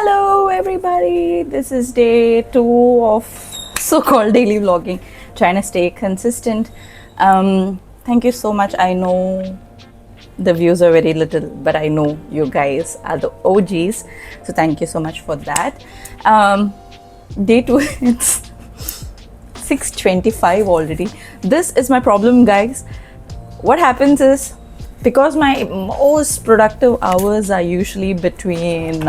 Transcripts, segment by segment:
Hello everybody, this is day 2 of so-called daily vlogging, trying to stay consistent. Thank you so much. I know the views are very little, but I know you guys are the OGs, so thank you so much for that. Day 2, it's 6:25 already. This is my problem, guys. What happens is, because my most productive hours are usually between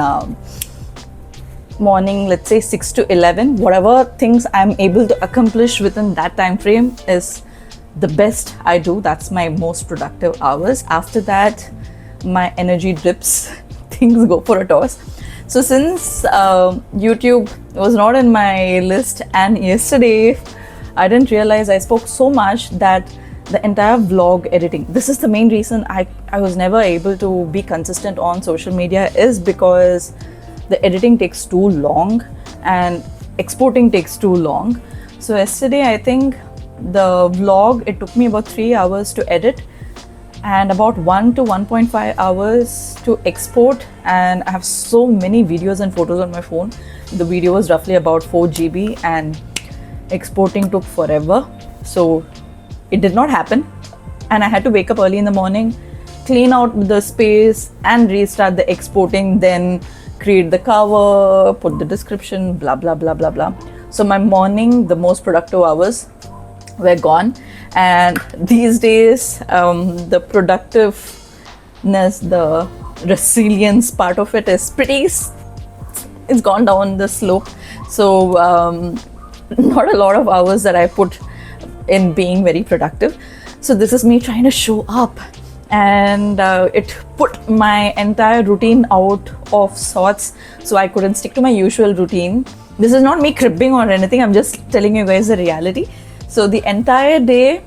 morning, let's say 6 to 11, whatever things I'm able to accomplish within that time frame is the best I do. That's my most productive hours. After that, my energy dips, things go for a toss. So since YouTube was not in my list, and yesterday I didn't realize I spoke so much that the entire vlog editing, this is the main reason I was never able to be consistent on social media, is because the editing takes too long and exporting takes too long. So yesterday, I think the vlog, it took me about 3 hours to edit and about 1 to 1.5 hours to export, and I have so many videos and photos on my phone. The video was roughly about 4 GB and exporting took forever. So it did not happen, and I had to wake up early in the morning, clean out the space and restart the exporting, then create the cover, put the description, blah blah blah blah blah. So my morning, the most productive hours were gone, and these days the productiveness, the resilience part of it is it's gone down the slope. So not a lot of hours that I put in being very productive. So this is me trying to show up, and it put my entire routine out of sorts, so I couldn't stick to my usual routine. This is not me cribbing or anything, I'm just telling you guys the reality. So the entire day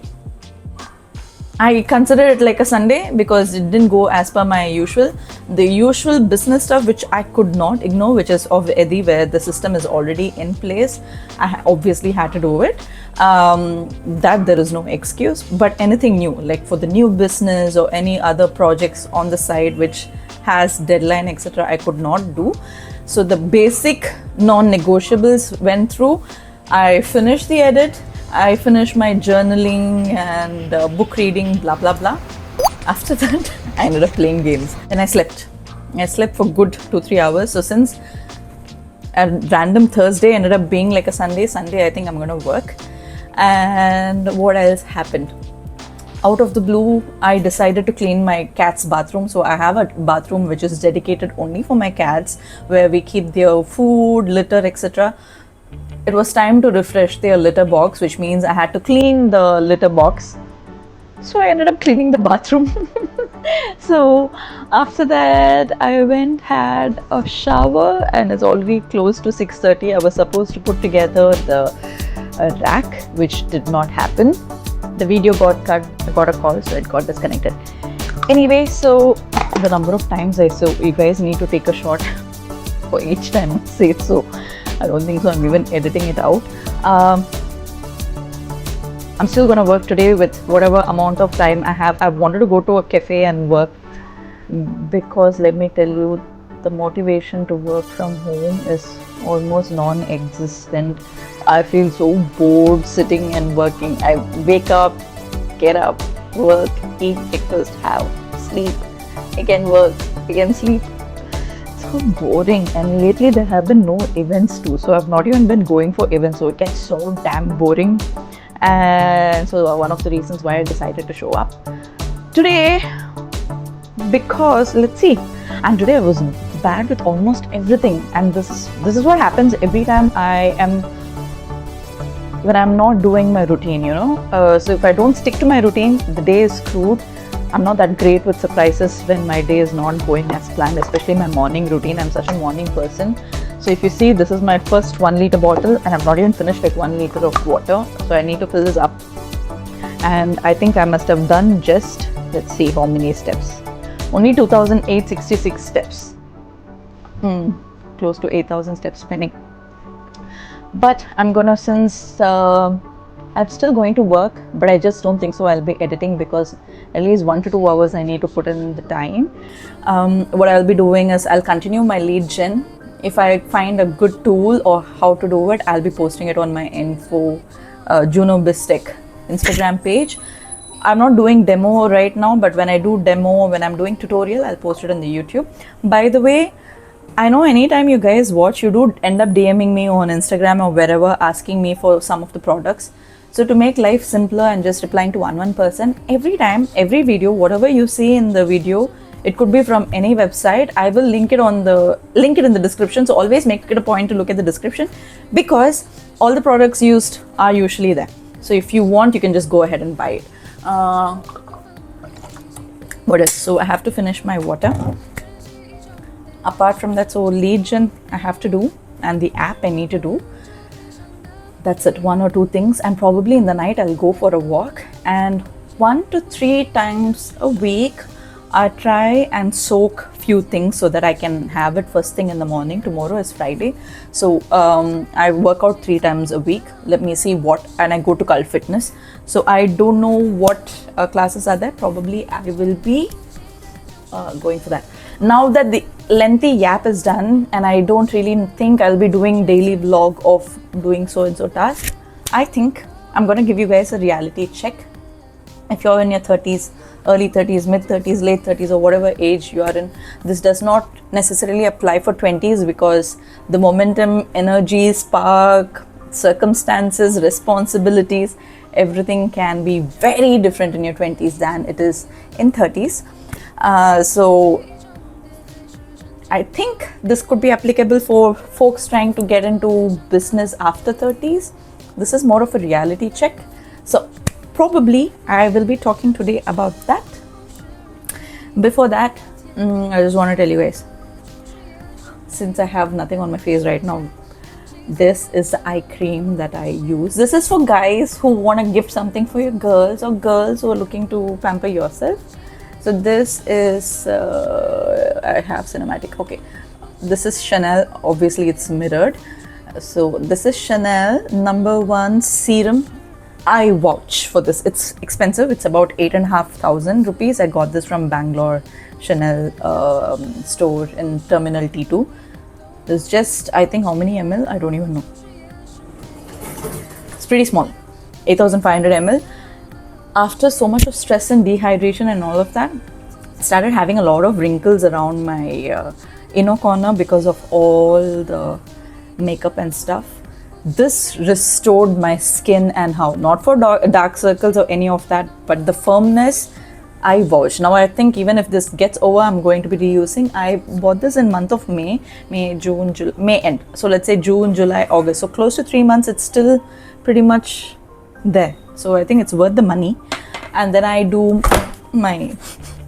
I consider it like a Sunday because it didn't go as per my usual. The usual business stuff which I could not ignore, which is of Eddie, where the system is already in place, I obviously had to do it. That there is no excuse. But anything new, like for the new business or any other projects on the side which has deadline, etc., I could not do. So the basic non-negotiables went through. I finished the edit, I finished my journaling and book reading, blah blah blah. After that, I ended up playing games and I slept. I slept for good 2-3 hours. So since a random Thursday ended up being like a Sunday, I think I'm gonna work. And what else happened? Out of the blue, I decided to clean my cat's bathroom. So I have a bathroom which is dedicated only for my cats, where we keep their food, litter, etc. It was time to refresh their litter box, which means I had to clean the litter box. So I ended up cleaning the bathroom. So after that, I went, had a shower, and it's already close to 6:30. I was supposed to put together the rack, which did not happen. The video got cut, I got a call, so it got disconnected. Anyway, so the number of times I say you guys need to take a shot for each time I say it, so I don't think so I'm even editing it out. I'm still gonna work today with whatever amount of time I have. I wanted to go to a cafe and work because, let me tell you, the motivation to work from home is almost non-existent. I feel so bored sitting and working. I wake up, get up, work, eat breakfast, have sleep, again work, again sleep. So boring. And lately there have been no events too, so I've not even been going for events, so it gets so damn boring. And so one of the reasons why I decided to show up today, because let's see, and today I was bad with almost everything, and this is what happens every time when I'm not doing my routine, you know. So if I don't stick to my routine, the day is screwed. I'm not that great with surprises when my day is not going as planned, especially my morning routine. I'm such a morning person. So if you see, this is my first 1 liter bottle, and I've not even finished like 1 liter of water. So I need to fill this up. And I think I must have done just, let's see how many steps. Only 2,866 steps. Close to 8,000 steps spinning. But I'm gonna, since I'm still going to work, but I just don't think so I'll be editing, because at least 1 to 2 hours I need to put in the time. What I'll be doing is I'll continue my lead gen If I find a good tool or how to do it, I'll be posting it on my info Juno Bistic Instagram page. I'm not doing demo right now, but when I do demo, when I'm doing tutorial, I'll post it on the YouTube. By the way, I know anytime you guys watch, you do end up DMing me on Instagram or wherever, asking me for some of the products. So to make life simpler and just replying to one person, every time, every video, whatever you see in the video, it could be from any website. I will link it in the description. So always make it a point to look at the description, because all the products used are usually there. So if you want, you can just go ahead and buy it. What else? So I have to finish my water. Apart from that, so lead gen I have to do, and the app I need to do. That's it, 1 or 2 things. And probably in the night I'll go for a walk, and 1 to 3 times a week I try and soak few things so that I can have it first thing in the morning. Tomorrow is Friday, so I work out 3 times a week. Let me see what, and I go to Cult Fitness. So I don't know what classes are there. Probably I will be going for that. Now that the lengthy yap is done, and I don't really think I'll be doing daily vlog of doing so and so task, I think I'm gonna give you guys a reality check. If you're in your 30s, early 30s, mid 30s, late 30s, or whatever age you are in, this does not necessarily apply for 20s, because the momentum, energy, spark, circumstances, responsibilities, everything can be very different in your 20s than it is in 30s. So I think this could be applicable for folks trying to get into business after 30s. This is more of a reality check. So probably I will be talking today about that. Before that, I just want to tell you guys, since I have nothing on my face right now, this is the eye cream that I use. This is for guys who want to gift something for your girls, or girls who are looking to pamper yourself. So this is, I have cinematic, okay. This is Chanel, obviously it's mirrored. So this is Chanel #1 serum. I vouch for this. It's expensive. It's about 8,500 rupees. I got this from Bangalore Chanel store in Terminal T2. It's just, I think, how many ml? I don't even know. It's pretty small, 8,500 ml. After so much of stress and dehydration and all of that, I started having a lot of wrinkles around my inner corner because of all the makeup and stuff. This restored my skin, and how, not for dark circles or any of that, but the firmness, I vouch. Now I think even if this gets over, I'm going to be reusing. I bought this in month of May, June, July, May end. So let's say June, July, August. So close to 3 months, it's still pretty much there. So I think it's worth the money. And then I do my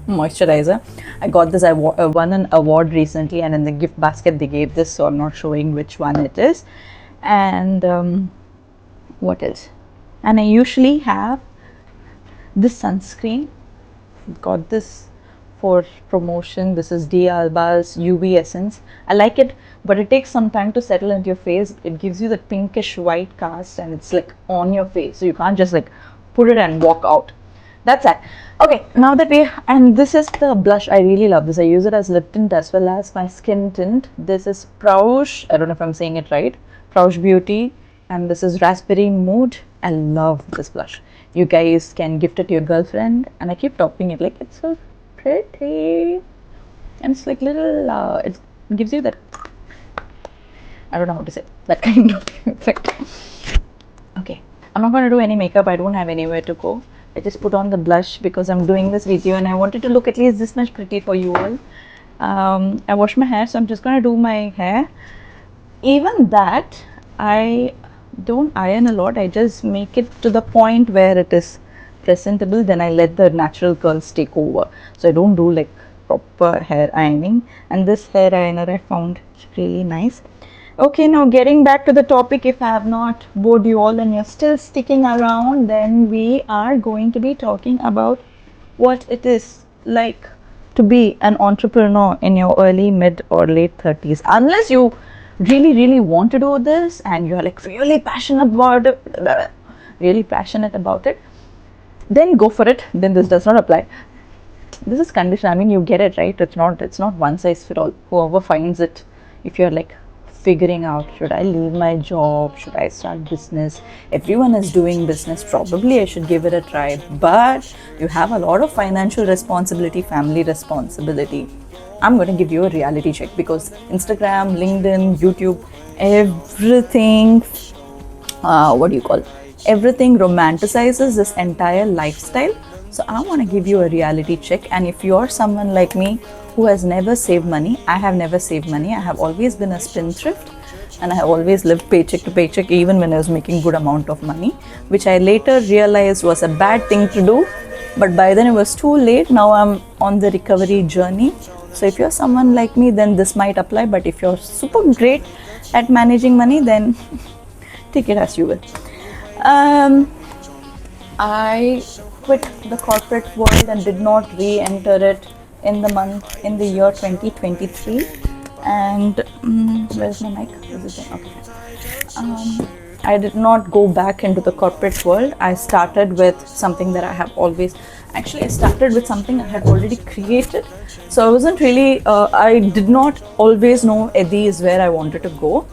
moisturizer. I got this, I won an award recently, and in the gift basket they gave this, so I'm not showing which one it is. And what else? And I usually have this sunscreen. Got this for promotion. This is D'Alba's UV Essence. I like it, but it takes some time to settle into your face. It gives you the pinkish white cast, and it's like on your face, so you can't just like put it and walk out. That's it. Okay, now that and this is the blush. I really love this. I use it as lip tint as well as my skin tint. This is Proush, I don't know if I'm saying it right, Proush Beauty, and this is Raspberry Mood. I love this blush. You guys can gift it to your girlfriend, and I keep topping it, like it's so pretty, and it's like little it gives you that, I don't know how to say, that kind of effect. Okay, I'm not going to do any makeup. I don't have anywhere to go. I just put on the blush because I'm doing this video and I wanted to look at least this much pretty for you all. I washed my hair, so I'm just going to do my hair. Even that, I don't iron a lot. I just make it to the point where it is presentable, then I let the natural curls take over. So I don't do like proper hair ironing. And this hair ironer I found really nice. Okay, now getting back to the topic, if I have not bored you all and you're still sticking around, then we are going to be talking about what it is like to be an entrepreneur in your early, mid or late 30s. Unless you really want to do this and you're like really passionate about it, then go for it. Then this does not apply. This is conditional. I mean, you get it, right? It's not one size fit all. Whoever finds it, if you're like figuring out, should I leave my job, should I start business? Everyone is doing business, probably I should give it a try. But you have a lot of financial responsibility, family responsibility. I'm going to give you a reality check, because Instagram, LinkedIn, YouTube, everything, everything romanticizes this entire lifestyle. So I want to give you a reality check. And if you're someone like me who has never saved money, I have never saved money. I have always been a spendthrift, and I have always lived paycheck to paycheck, even when I was making good amount of money, which I later realized was a bad thing to do. But by then it was too late. Now I'm on the recovery journey. So if you're someone like me, then this might apply. But if you're super great at managing money, then take it as you will. I quit the corporate world and did not re-enter it in the year 2023. And where's my mic? Is it there? Okay. I did not go back into the corporate world. I started with something that I have always, actually I started with something I had already created. So I wasn't really, I did not always know Eddie is where I wanted to go.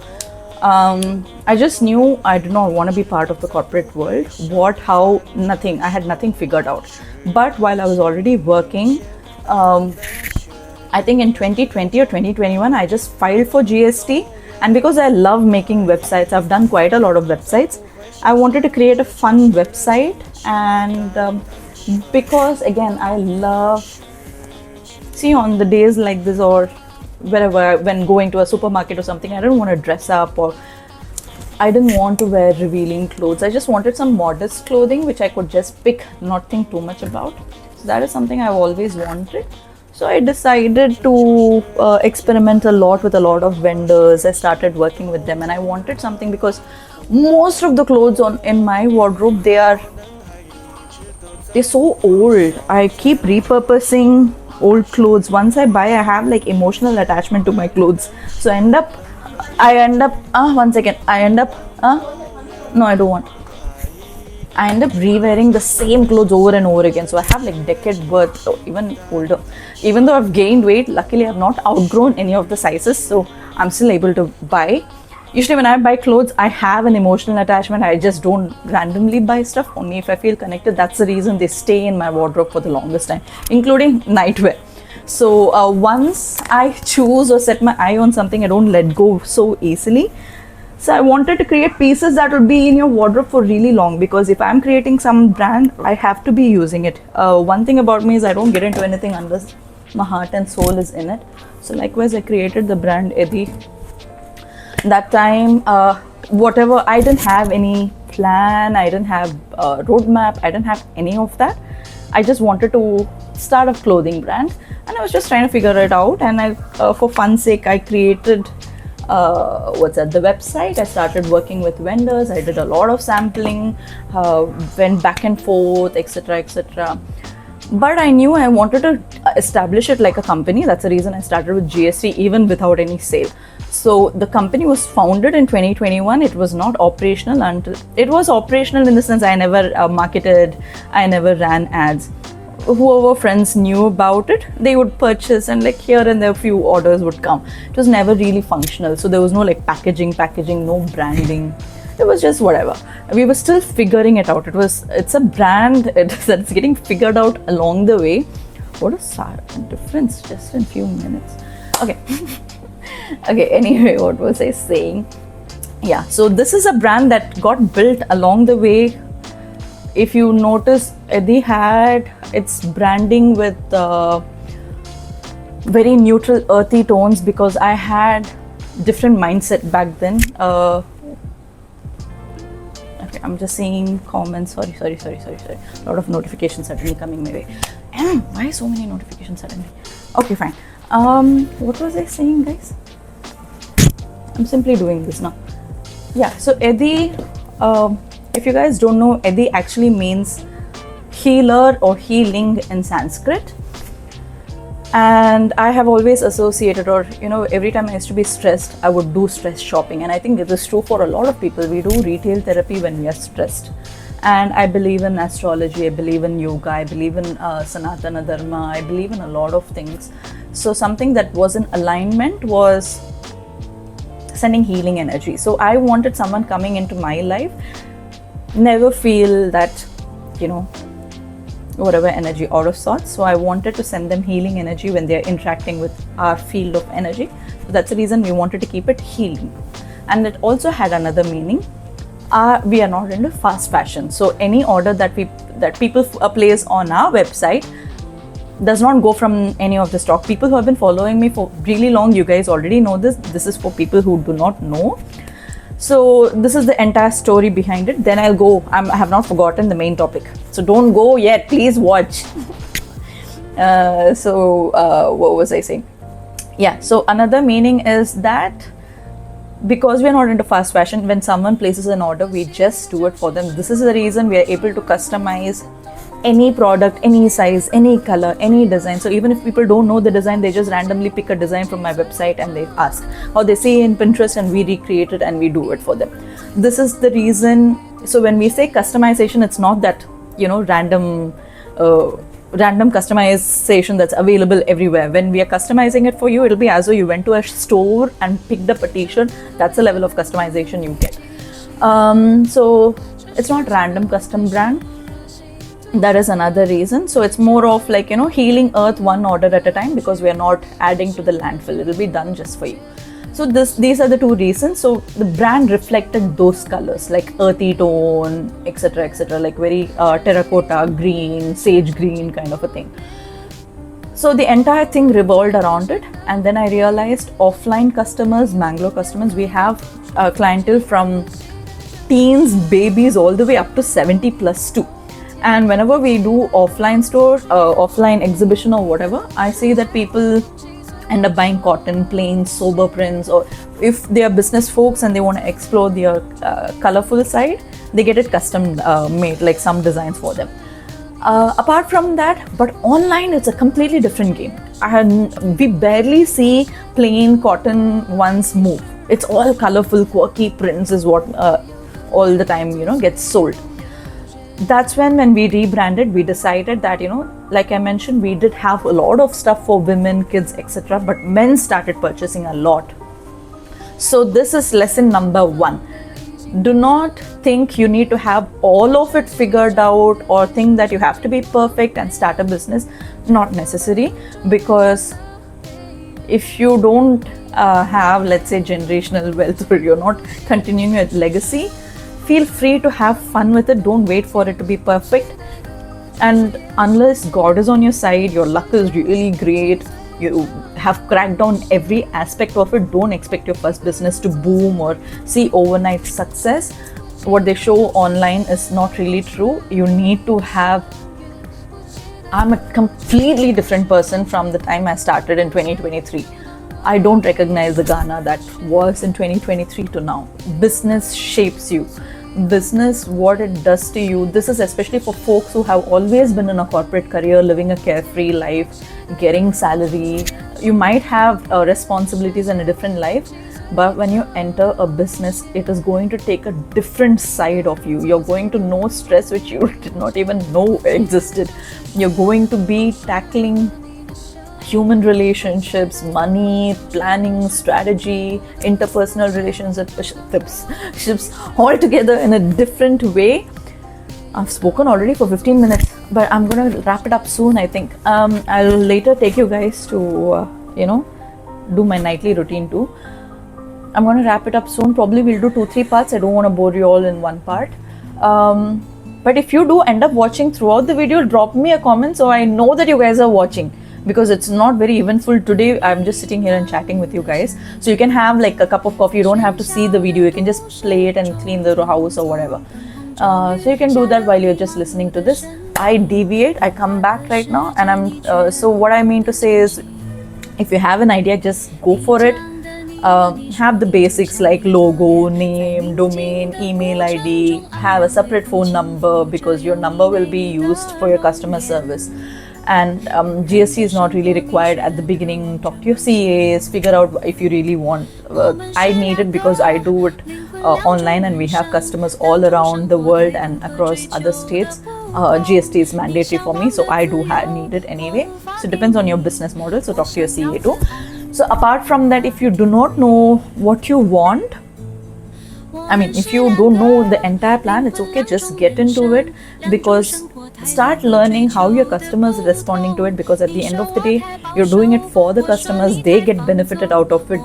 I just knew I did not want to be part of the corporate world. What, how, nothing. I had nothing figured out. But while I was already working, I think in 2020 or 2021, I just filed for GST. And because I love making websites, I've done quite a lot of websites. I wanted to create a fun website. And because again, I love, see, on the days like this or wherever, when going to a supermarket or something, I didn't want to dress up, or I didn't want to wear revealing clothes. I just wanted some modest clothing which I could just pick, not think too much about. So that is something I've always wanted. So I decided to experiment a lot with a lot of vendors. I started working with them, and I wanted something, because most of the clothes in my wardrobe, they're so old. I keep repurposing old clothes. Once I buy, I have like emotional attachment to my clothes. So I end up no, I don't want. I end up re-wearing the same clothes over and over again. So I have like decade worth, or even older. Even though I've gained weight, luckily I've not outgrown any of the sizes, so I'm still able to buy. Usually when I buy clothes, I have an emotional attachment. I just don't randomly buy stuff, only if I feel connected. That's the reason they stay in my wardrobe for the longest time, including nightwear. So once I choose or set my eye on something, I don't let go so easily. So I wanted to create pieces that would be in your wardrobe for really long, because if I'm creating some brand, I have to be using it. One thing about me is I don't get into anything unless my heart and soul is in it. So likewise, I created the brand Eddie. That time, whatever, I didn't have any plan, I didn't have a roadmap, I didn't have any of that. I just wanted to start a clothing brand, and I was just trying to figure it out. And I, for fun's sake, I created the website. I started working with vendors. I did a lot of sampling, went back and forth, etc., etc. But I knew I wanted to establish it like a company. That's the reason I started with GST, even without any sale. So the company was founded in 2021. It was not operational until it was operational, in the sense I never marketed, I never ran ads. Whoever friends knew about it, they would purchase, and like here and there a few orders would come. It was never really functional. So there was no like packaging, no branding. It was just whatever. We were still figuring it out. It's a brand that's getting figured out along the way. What a sad difference just in few minutes. Okay. Okay, anyway, what was I saying? Yeah, so this is a brand that got built along the way. If you notice, Eddie had its branding with very neutral, earthy tones, because I had different mindset back then. Okay, I'm just seeing comments. Sorry. A lot of notifications suddenly coming my way. Why so many notifications suddenly? Okay, fine. What was I saying, guys? I'm simply doing this now. Yeah, so Eddie, if you guys don't know, Eddie actually means healer or healing in Sanskrit. And I have always associated, or every time I used to be stressed, I would do stress shopping. And I think this is true for a lot of people. We do retail therapy when we are stressed. And I believe in astrology, I believe in yoga, I believe in Sanatana Dharma, I believe in a lot of things. So something that was in alignment was sending healing energy. So I wanted someone coming into my life never feel that, whatever energy out of sorts. So I wanted to send them healing energy when they're interacting with our field of energy. So that's the reason we wanted to keep it healing. And it also had another meaning. We are not into fast fashion. So any order that people place on our website does not go from any of the stock. People who have been following me for really long, you guys already know this. This is for people who do not know. So this is the entire story behind it. Then I'll go. I have not forgotten the main topic. So don't go yet. Please watch. What was I saying? Yeah. So another meaning is that because we're not into fast fashion, when someone places an order, we just do it for them. This is the reason we are able to customize any product, any size, any color, any design. So even if people don't know the design, they just randomly pick a design from my website and they ask, or they see in Pinterest and we recreate it and we do it for them. This is the reason. So when we say customization, it's not that, random customization that's available everywhere. When we are customizing it for you, it'll be as though you went to a store and picked up a t-shirt. That's the level of customization you get. So it's not random custom brand. That is another reason. So it's more of like, healing earth one order at a time, because we are not adding to the landfill. It will be done just for you. So these are the two reasons. So the brand reflected those colors like earthy tone, etc., like very terracotta green, sage green kind of a thing. So the entire thing revolved around it. And then I realized offline customers, Mangalore customers, we have a clientele from teens, babies, all the way up to 70 plus too. And whenever we do offline store, offline exhibition or whatever, I see that people end up buying cotton, plain, sober prints, or if they are business folks and they want to explore their colorful side, they get it custom made, like some designs for them. Apart from that, but online it's a completely different game. We barely see plain cotton ones move. It's all colorful, quirky prints is what all the time gets sold. That's when we rebranded, we decided that, like I mentioned, we did have a lot of stuff for women, kids, etc. But men started purchasing a lot. So this is lesson number 1. Do not think you need to have all of it figured out or think that you have to be perfect and start a business. Not necessary, because if you don't have, let's say, generational wealth, or you're not continuing your legacy, feel free to have fun with it. Don't wait for it to be perfect. And unless God is on your side, your luck is really great, you have cracked down every aspect of it, don't expect your first business to boom or see overnight success. What they show online is not really true. You need to have... I'm a completely different person from the time I started in 2023. I don't recognize the Ghana that was in 2023 to now. Business shapes you. Business, what it does to you. This is especially for folks who have always been in a corporate career, living a carefree life, getting salary. You might have responsibilities in a different life, but when you enter a business, it is going to take a different side of you. You're going to know stress which you did not even know existed. You're going to be tackling human relationships, money, planning, strategy, interpersonal relationships all together in a different way. I've spoken already for 15 minutes, but I'm going to wrap it up soon, I think. I'll later take you guys to, do my nightly routine too. I'm going to wrap it up soon. Probably we'll do 2-3 parts. I don't want to bore you all in one part. But if you do end up watching throughout the video, drop me a comment so I know that you guys are watching. Because it's not very eventful today. I'm just sitting here and chatting with you guys. So you can have like a cup of coffee. You don't have to see the video. You can just play it and clean the house or whatever. So you can do that while you're just listening to this. I deviate. I come back right now. And I'm so what I mean to say is, if you have an idea, just go for it. Have the basics like logo, name, domain, email ID. Have a separate phone number, because your number will be used for your customer service. And GST is not really required at the beginning. Talk to your CAs, figure out if you really want. I need it because I do it online, and we have customers all around the world and across other states. GST is mandatory for me, so I do need it anyway. So it depends on your business model, so talk to your CA too. So apart from that, if you do not know what you want, if you don't know the entire plan, it's okay, just get into it, because start learning how your customers are responding to it, because at the end of the day, you're doing it for the customers, they get benefited out of it.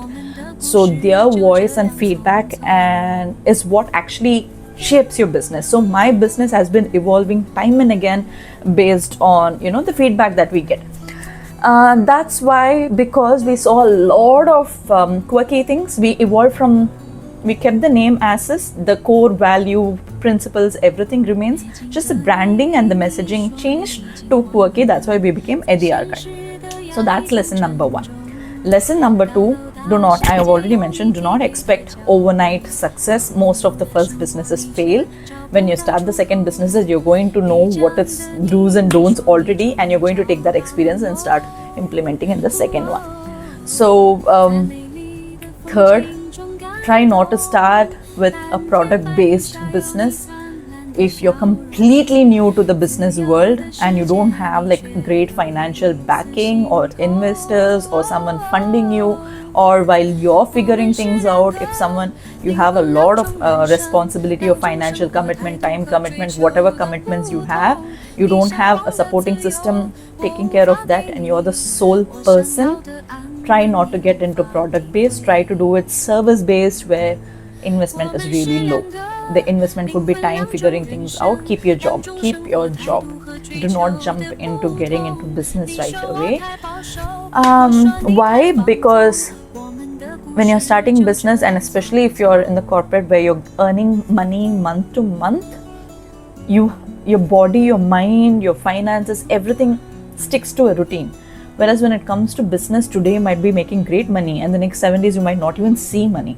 So their voice and feedback and is what actually shapes your business. So my business has been evolving time and again based on the feedback that we get. That's why, because we saw a lot of quirky things, we kept the name as is, the core value, principles, everything remains. Just the branding and the messaging changed to quirky. That's why we became Eddie Archive. So that's lesson number 1. Lesson number 2, I have already mentioned, do not expect overnight success. Most of the first businesses fail. When you start the second businesses, you're going to know what is do's and don'ts already, and you're going to take that experience and start implementing in the second one. So third, try not to start with a product-based business. If you're completely new to the business world and you don't have great financial backing or investors or someone funding you, or while you're figuring things out, if you have a lot of responsibility or financial commitment, time commitment, whatever commitments you have, you don't have a supporting system taking care of that, and you're the sole person, try not to get into product based, try to do it service based, where investment is really low. The investment could be time figuring things out. Keep your job. Do not jump into getting into business right away. Why? Because when you're starting business, and especially if you're in the corporate where you're earning money month to month, your body, your mind, your finances, everything sticks to a routine. Whereas when it comes to business, today you might be making great money and the next 7 days you might not even see money.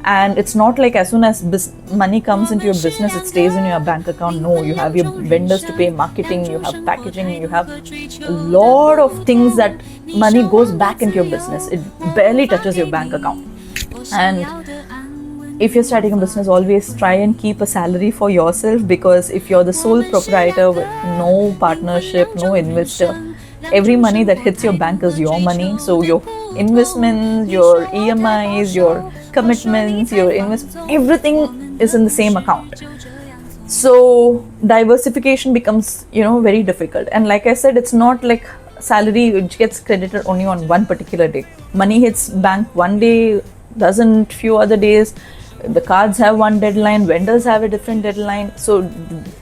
And it's not like as soon as money comes into your business, it stays in your bank account. No, you have your vendors to pay, marketing, you have packaging, you have a lot of things that money goes back into your business. It barely touches your bank account. And if you're starting a business, always try and keep a salary for yourself, because if you're the sole proprietor with no partnership, no investor, every money that hits your bank is your money. So your investments, your EMIs, your commitments, your everything is in the same account. So diversification becomes very difficult. And like I said, it's not like salary which gets credited only on one particular day. Money hits bank one day, doesn't few other days. The cards have one deadline, vendors have a different deadline. So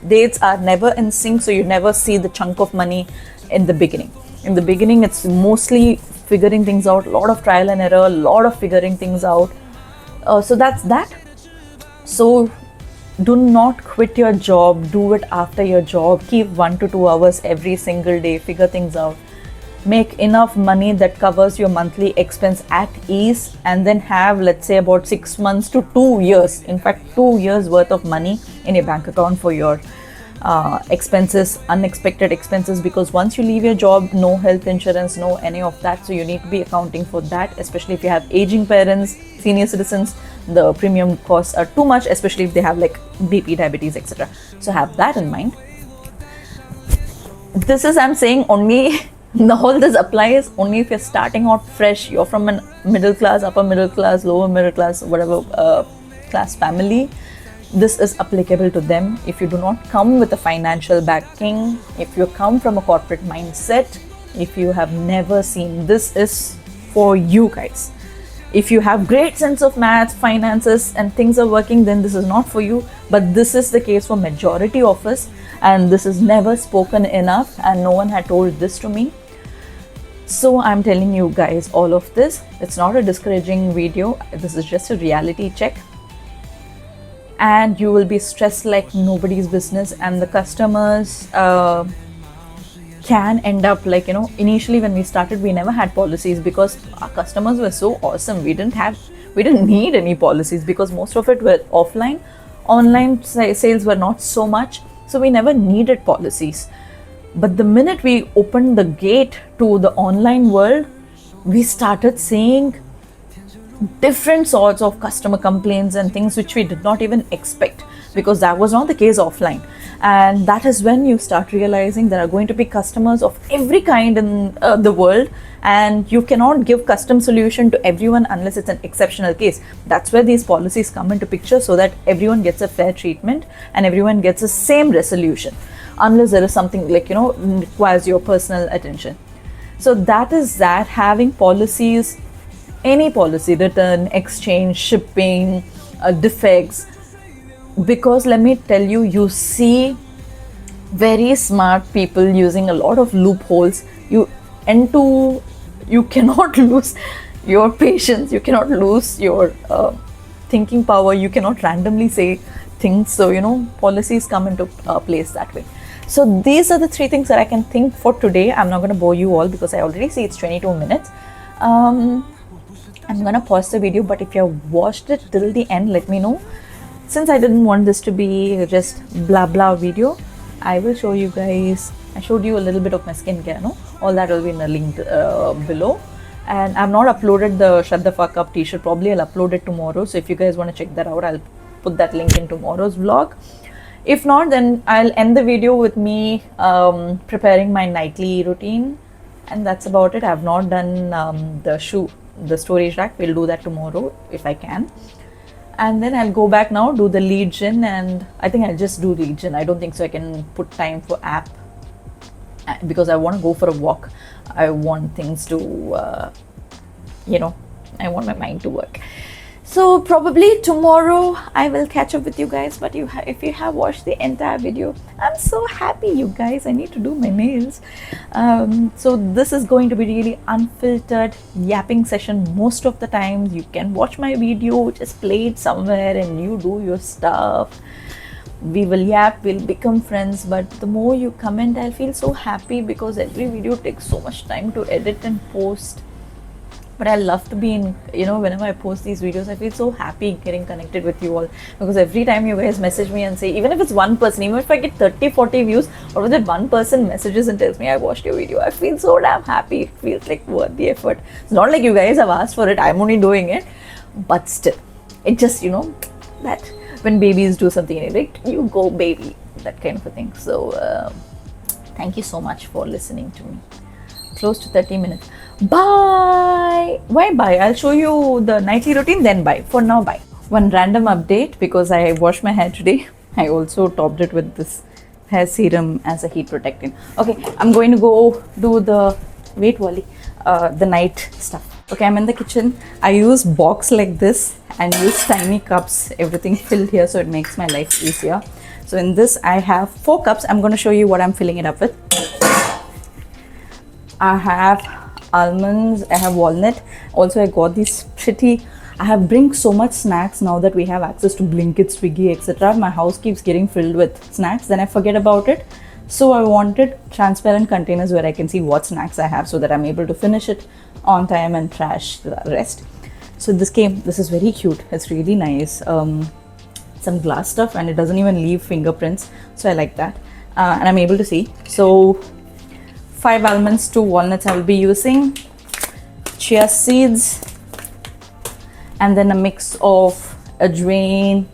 dates are never in sync, so you never see the chunk of money in the beginning. In the beginning, it's mostly figuring things out, a lot of trial and error, a lot of figuring things out. So that's that. So do not quit your job, do it after your job, keep 1 to 2 hours every single day, figure things out. Make enough money that covers your monthly expense at ease, and then have, let's say, about 6 months to 2 years, in fact 2 years worth of money in your bank account for your expenses, unexpected expenses, because once you leave your job, no health insurance, no any of that, so you need to be accounting for that, especially if you have aging parents, senior citizens. The premium costs are too much, especially if they have BP, diabetes, etc. So have that in mind. This is, I'm saying, only all this applies only if you're starting out fresh, you're from a middle class, upper middle class, lower middle class, whatever class family. This is applicable to them. If you do not come with a financial backing, if you come from a corporate mindset, if you have never seen, this is for you guys. If you have great sense of math, finances, and things are working, then this is not for you. But this is the case for majority of us, and this is never spoken enough, and no one had told this to me. So I'm telling you guys all of this. It's not a discouraging video. This is just a reality check. And you will be stressed like nobody's business, and the customers can end up initially when we started, we never had policies because our customers were so awesome. We didn't need any policies because most of it were offline. Online sales were not so much, so we never needed policies. But the minute we opened the gate to the online world, we started seeing different sorts of customer complaints and things which we did not even expect. because that was not the case offline. And that is when you start realizing there are going to be customers of every kind in the world, and you cannot give custom solution to everyone unless it's an exceptional case. That's where these policies come into picture, so that everyone gets a fair treatment and everyone gets the same resolution, unless there is something like, requires your personal attention. So that is that. Having policies, any policy, return, exchange, shipping, defects, because let me tell you, you see very smart people using a lot of loopholes. You cannot lose your patience, you cannot lose your thinking power, you cannot randomly say things. So policies come into place that way. So these are the 3 things that I can think for today. I'm not going to bore you all because I already see it's 22 minutes. I'm going to pause the video, but if you have watched it till the end, let me know. Since I didn't want this to be just blah blah video, I will show you guys. I showed you a little bit of my skincare, no? All that will be in the link below. And I've not uploaded the Shut the Fuck Up t-shirt. Probably I'll upload it tomorrow. So if you guys want to check that out, I'll put that link in tomorrow's vlog. If not, then I'll end the video with me preparing my nightly routine. And that's about it. I've not done the storage rack. We'll do that tomorrow if I can. And then I'll go back now, do the lead gen, and I think I'll just do lead gen. I don't think so I can put time for app because I want to go for a walk. I want things to, I want my mind to work. So probably tomorrow I will catch up with you guys. But if you have watched the entire video, I'm so happy, you guys. I need to do my nails. So this is going to be really unfiltered yapping session most of the time. You can watch my video, just play it somewhere and you do your stuff. We will yap, we'll become friends. But the more you comment, I'll feel so happy, because every video takes so much time to edit and post. But I love to be in, whenever I post these videos, I feel so happy getting connected with you all, because every time you guys message me and say, even if it's one person, even if I get 30-40 views, or that one person messages and tells me I watched your video, I feel so damn happy. It feels like worth the effort. It's not like you guys have asked for it, I'm only doing it, but still, it just, that when babies do something, like, you go baby, that kind of a thing. So thank you so much for listening to me. Close to 30 minutes. Bye. Why bye? I'll show you the nightly routine, then bye. For now, bye. One random update, because I washed my hair today. I also topped it with this hair serum as a heat protectant. Okay, I'm going to go do the the night stuff. Okay, I'm in the kitchen. I use box like this and use tiny cups, everything filled here, so it makes my life easier. So in this I have 4 cups. I'm going to show you what I'm filling it up with. I have almonds, I have walnut. Also I got these I have bring so much snacks now that we have access to Blinkit, Swiggy, etc. My house keeps getting filled with snacks, then I forget about it. So I wanted transparent containers where I can see what snacks I have, so that I'm able to finish it on time and trash the rest. So this is very cute. It's really nice. Some glass stuff, and it doesn't even leave fingerprints, so I like that. And I'm able to see. So 5 almonds, 2 walnuts I will be using, chia seeds, and then a mix of ajwain,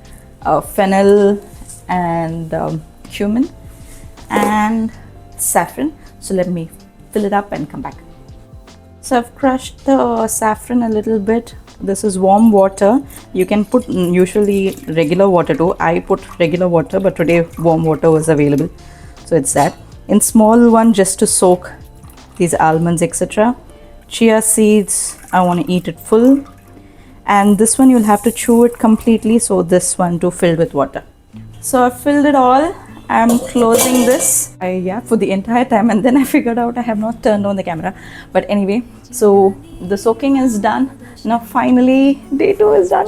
fennel, and cumin, and saffron. So let me fill it up and come back. So I've crushed the saffron a little bit. This is warm water. You can put usually regular water too. I put regular water, but today warm water was available, so it's that. In small one, just to soak these almonds, etc. Chia seeds, I want to eat it full. And this one you'll have to chew it completely, so this one too filled with water. So I filled it all. I'm closing this. For the entire time, and then I figured out I have not turned on the camera. But anyway, so the soaking is done. Now finally, day 2 is done.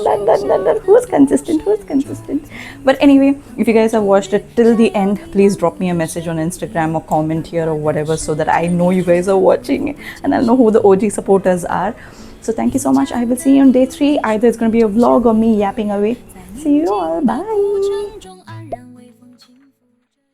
Who's consistent? But anyway, if you guys have watched it till the end, please drop me a message on Instagram or comment here or whatever, so that I know you guys are watching and I'll know who the OG supporters are. So thank you so much. I will see you on day 3. Either it's going to be a vlog or me yapping away. See you all. Bye.